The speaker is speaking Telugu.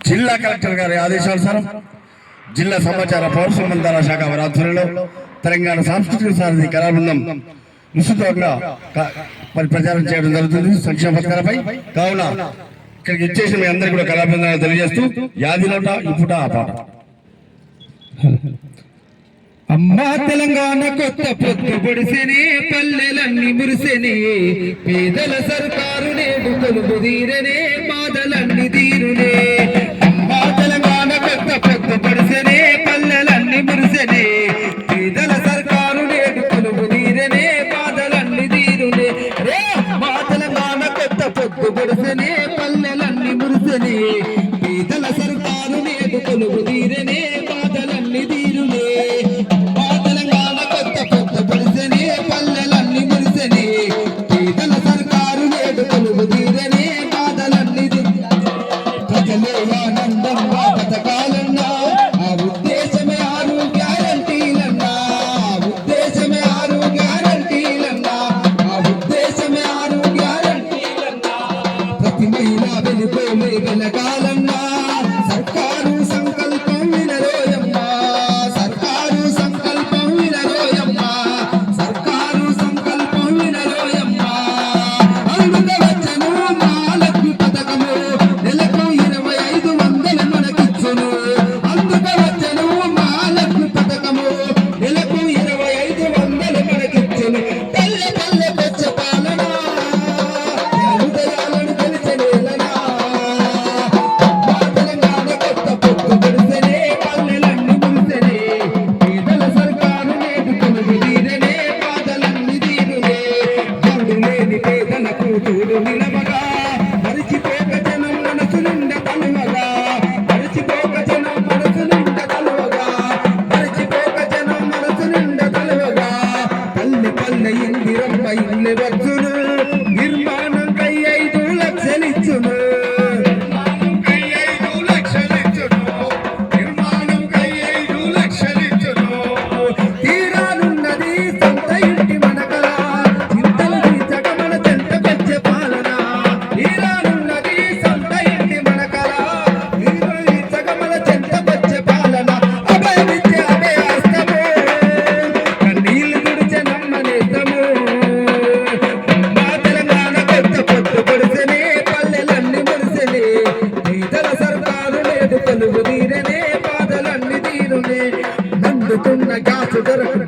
జిల్లా కలెక్టర్ గారి ఆదేశానుసారం జిల్లా సమాచార పౌర సంబంధాల శాఖ వారి ఆధ్వర్యంలో తెలంగాణ సాంస్కృతిక సారథి కళాబృందం విస్తృతంగా ప్రచారం చేయడం జరుగుతుంది సంక్షేమ పథకాలపై. కావున ఇక్కడికి ఇచ్చేసిన మీ అందరికీ కూడా కళాబృందాలు తెలియజేస్తూ యాదిలోట ఇప్పుట ఆ పాట. అమ్మా తెలంగాణ కొత్త పొత్తు పొడిసెనే పల్లెలన్నీ మురిసెనే పేదల సర్కారు నేడు కొలుపు తీరనే బాధలన్నీ తీరునే. అమ్మా తెలంగాణ కొత్త పొత్తు పొడిసెనే పల్లెలన్నీ మురిసెనే పేదల సర్కారు నేడు కొలుపు తీరనే బాధలన్నీ తీరునే. రే అమ్మా తెలంగాణ కొత్త పొత్తు పొడిసెనే పల్లెలన్నీ మురిసెనే పేదల సర్కారు నేడు కొలుపు తీరనే బాధలన్నీ తీరునే. సర్కారు సంకల్పం వినరోయమ్మా, సర్కారు సంకల్పం వినరోయమ్మా, సర్కారు సంకల్పం వినరోయమ్మా. అందుక వచ్చను మాలకు పథకము నెలకు 2500 మనకిచ్చును. అందుక వచ్చను మాలకు పథకము నెలకు 2500 మనకిచ్చును. పల్లె పల్లె పెచ్చ పాలన హృదయాలను తెలిసనేలనా. నిలవగా మరిచిపోక జనం మనసు నిండా తలువగా, మరిచిపోక జనం మనసు నిండా తలువగా, మరిచిపోక జనం మనసు నిండా తలువగా. పల్లె పల్లె ఇందిరమ్మ ఇల్లె వచ్చును, నిర్మాణం కై 5 లక్షలిచ్చును. తీరానున్నది సొంత ఇంటి మనకల చింతలు తీర్చగమన చెంత పెంచే పాలన. తీరానున్నది సొంత ఇంటి మనకల తీర్చగమన చెంత పెంచే పాలన. అభయమిచ్చే అభయాస్తము కన్నీళ్లు తుడిచే నమ్మనేస్తము. మా తెలంగాణ కొత్త పొత్తు పొడిసెనే పల్లెలన్నీ మురిసెనే పేదల సర్కారు నేడు కొలువు తీరనే బాధలన్నీ తీరునే. మండుతున్న గ్యాసు దొరకు